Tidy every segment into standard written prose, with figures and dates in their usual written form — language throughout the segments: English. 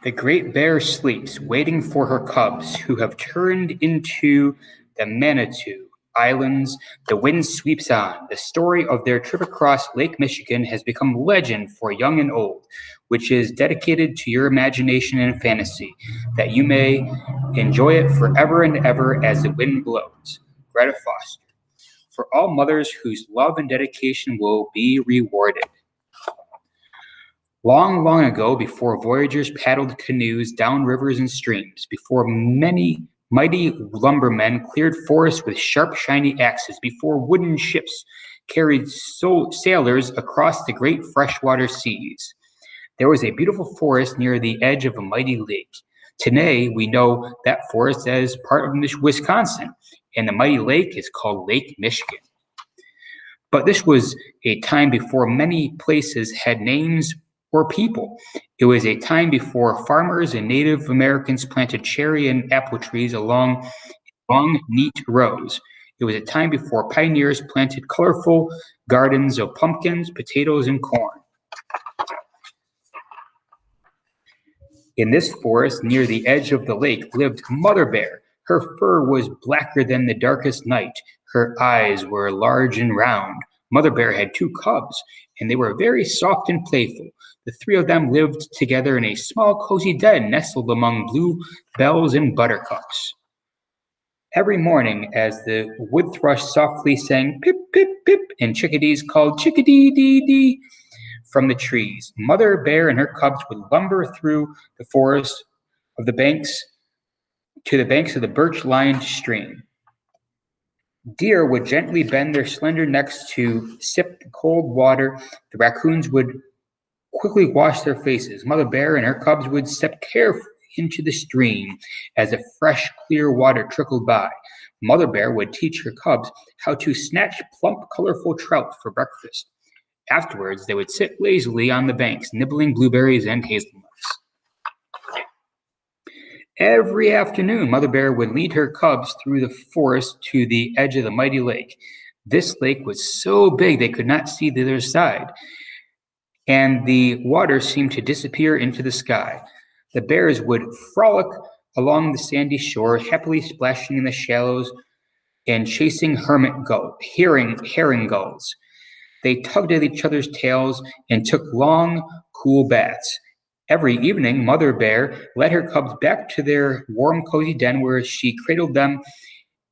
The great bear sleeps, waiting for her cubs, who have turned into the Manitou Islands. The wind sweeps on. The story of their trip across Lake Michigan has become legend for young and old, which is dedicated to your imagination and fantasy, that you may enjoy it forever and ever as the wind blows. Greta Foster. For all mothers whose love and dedication will be rewarded. Long, long ago, before voyagers paddled canoes down rivers and streams, before many mighty lumbermen cleared forests with sharp, shiny axes, before wooden ships carried sailors across the great freshwater seas, there was a beautiful forest near the edge of a mighty lake. Today, we know that forest as part of Wisconsin, and the mighty lake is called Lake Michigan. But this was a time before many places had names or people. It was a time before farmers and Native Americans planted cherry and apple trees along long, neat rows. It was a time before pioneers planted colorful gardens of pumpkins, potatoes, and corn. In this forest, near the edge of the lake, lived Mother Bear. Her fur was blacker than the darkest night. Her eyes were large and round. Mother Bear had 2 cubs, and they were very soft and playful. The 3 of them lived together in a small, cozy den nestled among bluebells and buttercups. Every morning, as the wood thrush softly sang pip, pip, pip, and chickadees called chickadee-dee-dee from the trees, Mother Bear and her cubs would lumber through the forest of the banks to the banks of the birch-lined stream. Deer would gently bend their slender necks to sip the cold water. The raccoons would quickly wash their faces. Mother Bear and her cubs would step carefully into the stream as the fresh, clear water trickled by. Mother Bear would teach her cubs how to snatch plump, colorful trout for breakfast. Afterwards, they would sit lazily on the banks, nibbling blueberries and hazelnuts. Every afternoon, Mother Bear would lead her cubs through the forest to the edge of the mighty lake. This lake was so big they could not see the other side, and the water seemed to disappear into the sky. The bears would frolic along the sandy shore, happily splashing in the shallows and chasing herring gulls. They tugged at each other's tails and took long, cool baths. Every evening, Mother Bear led her cubs back to their warm, cozy den where she cradled them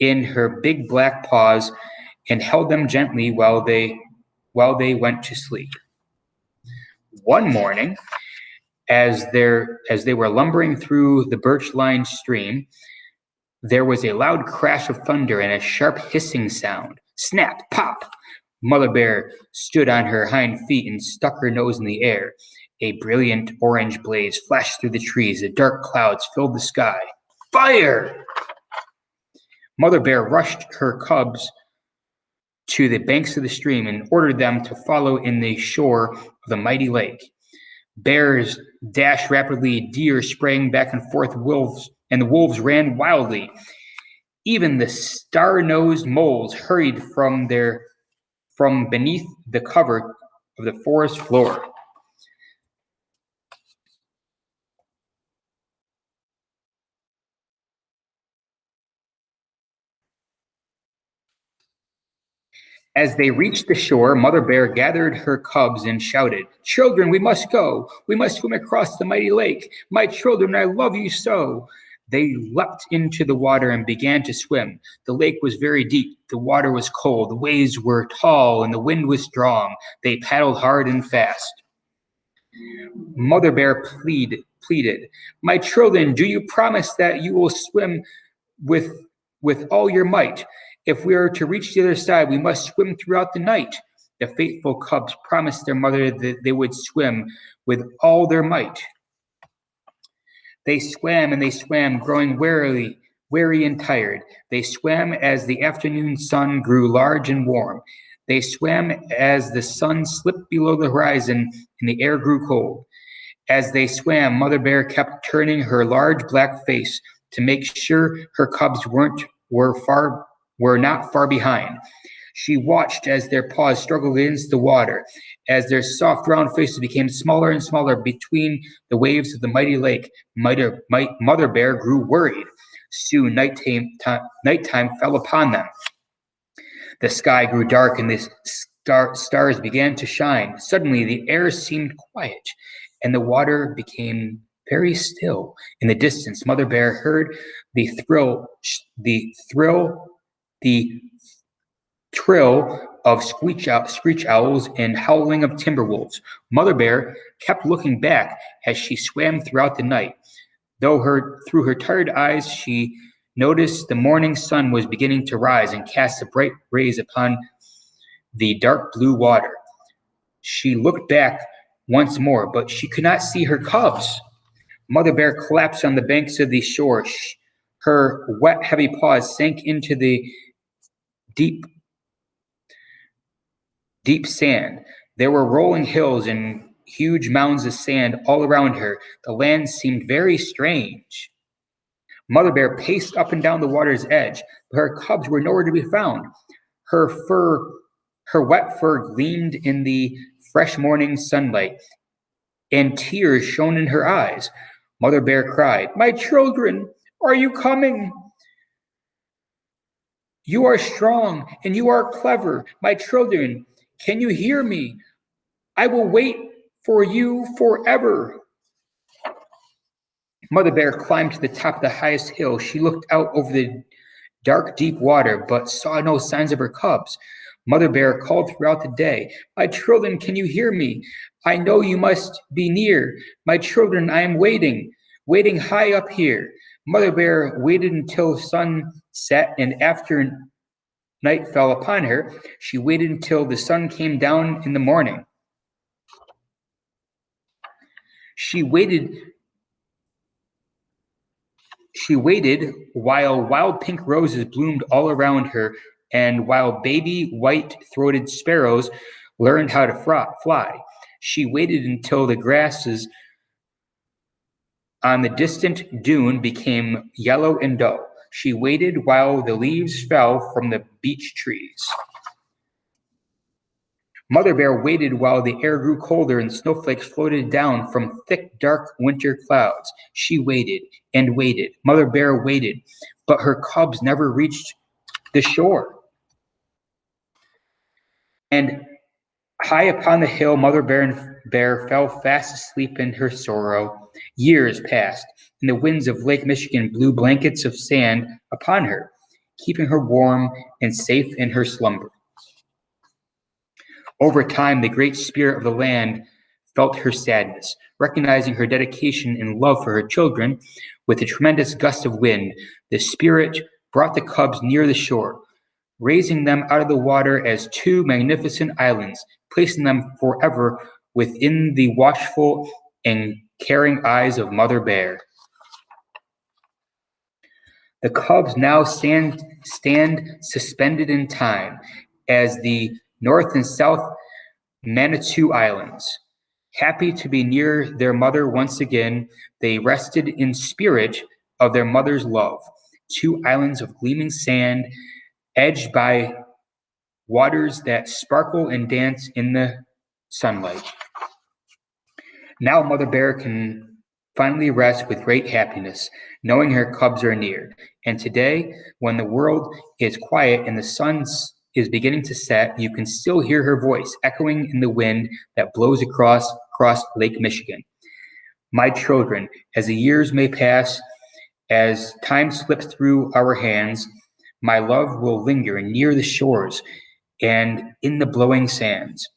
in her big black paws and held them gently while they went to sleep. One morning, as they were lumbering through the birch-lined stream, there was a loud crash of thunder and a sharp hissing sound. Snap! Pop! Mother Bear stood on her hind feet and stuck her nose in the air. A brilliant orange blaze flashed through the trees. The dark clouds filled the sky. Fire! Mother Bear rushed her cubs to the banks of the stream and ordered them to follow in the shore of the mighty lake. Bears dashed rapidly, deer sprang back and forth, the wolves ran wildly. Even the star-nosed moles hurried from beneath the cover of the forest floor. As they reached the shore, Mother Bear gathered her cubs and shouted, "Children, we must go. We must swim across the mighty lake. My children, I love you so." They leapt into the water and began to swim. The lake was very deep. The water was cold. The waves were tall and the wind was strong. They paddled hard and fast. Mother Bear pleaded, "My children, do you promise that you will swim with all your might? If we are to reach the other side, we must swim throughout the night." The faithful cubs promised their mother that they would swim with all their might. They swam and they swam, growing weary and tired. They swam as the afternoon sun grew large and warm. They swam as the sun slipped below the horizon and the air grew cold. As they swam, Mother Bear kept turning her large black face to make sure her cubs were not far behind. She watched as their paws struggled against the water, As their soft, round faces became smaller and smaller between the waves of the mighty lake, Mother Bear grew worried. Soon nighttime fell upon them. The sky grew dark and the stars began to shine. Suddenly the air seemed quiet and the water became very still. In the distance, Mother Bear heard the trill of screech owls and howling of timber wolves. Mother Bear kept looking back as she swam throughout the night. Through her tired eyes, she noticed the morning sun was beginning to rise and cast a bright rays upon the dark blue water. She looked back once more, but she could not see her cubs. Mother Bear collapsed on the banks of the shore. Her wet, heavy paws sank into the deep sand. There were rolling hills and huge mounds of sand all around her. The land seemed very strange. Mother Bear paced up and down the water's edge, but her cubs were nowhere to be found. Her wet fur gleamed in the fresh morning sunlight, and tears shone in her eyes. Mother Bear cried, "My children, are you coming? You are strong and you are clever. My children, can you hear me? I will wait for you forever." Mother Bear climbed to the top of the highest hill. She looked out over the dark, deep water, but saw no signs of her cubs. Mother Bear called throughout the day, "My children, can you hear me? I know you must be near. My children, I am waiting high up here." Mother Bear waited until sun set, and after night fell upon her, she waited until the sun came down in the morning. She waited while wild pink roses bloomed all around her, and while baby white-throated sparrows learned how to fly. She waited until the grasses on the distant dune became yellow and dull. She waited while the leaves fell from the beech trees. Mother Bear waited while the air grew colder and snowflakes floated down from thick, dark winter clouds. She waited and waited. Mother Bear waited, but her cubs never reached the shore. And high upon the hill, Mother Bear fell fast asleep in her sorrow. Years passed, and the winds of Lake Michigan blew blankets of sand upon her, keeping her warm and safe in her slumber. Over time, the great spirit of the land felt her sadness. Recognizing her dedication and love for her children, with a tremendous gust of wind, the spirit brought the cubs near the shore, raising them out of the water as two magnificent islands, placing them forever within the watchful and caring eyes of Mother Bear. The cubs now stand suspended in time as the North and South Manitou Islands. Happy to be near their mother once again, they rested in spirit of their mother's love. Two islands of gleaming sand, edged by waters that sparkle and dance in the sunlight. Now Mother Bear can finally rest with great happiness, knowing her cubs are near. And today, when the world is quiet and the sun is beginning to set, you can still hear her voice echoing in the wind that blows across Lake Michigan. My children, as the years may pass, as time slips through our hands, my love will linger near the shores and in the blowing sands.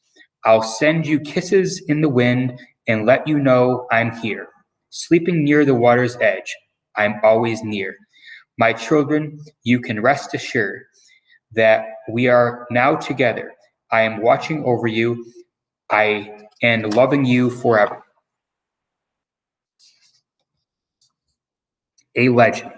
I'll send you kisses in the wind and let you know I'm here. Sleeping near the water's edge, I'm always near. My children, you can rest assured that we are now together. I am watching over you and loving you forever. A legend.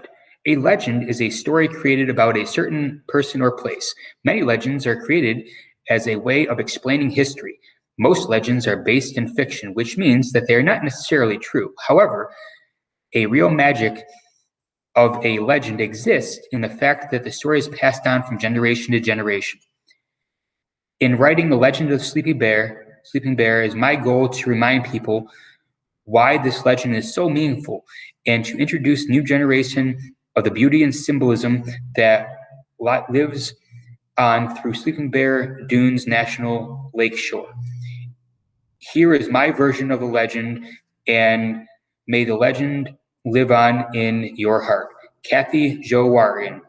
A legend is a story created about a certain person or place. Many legends are created as a way of explaining history. Most legends are based in fiction, which means that they are not necessarily true. However, a real magic of a legend exists in the fact that the story is passed down from generation to generation. In writing The Legend of Sleepy Bear, Sleeping Bear, is my goal to remind people why this legend is so meaningful and to introduce new generation of the beauty and symbolism that lives on through Sleeping Bear Dunes National Lake Shore. Here is my version of the legend, and may the legend live on in your heart. Kathy Jo Warren.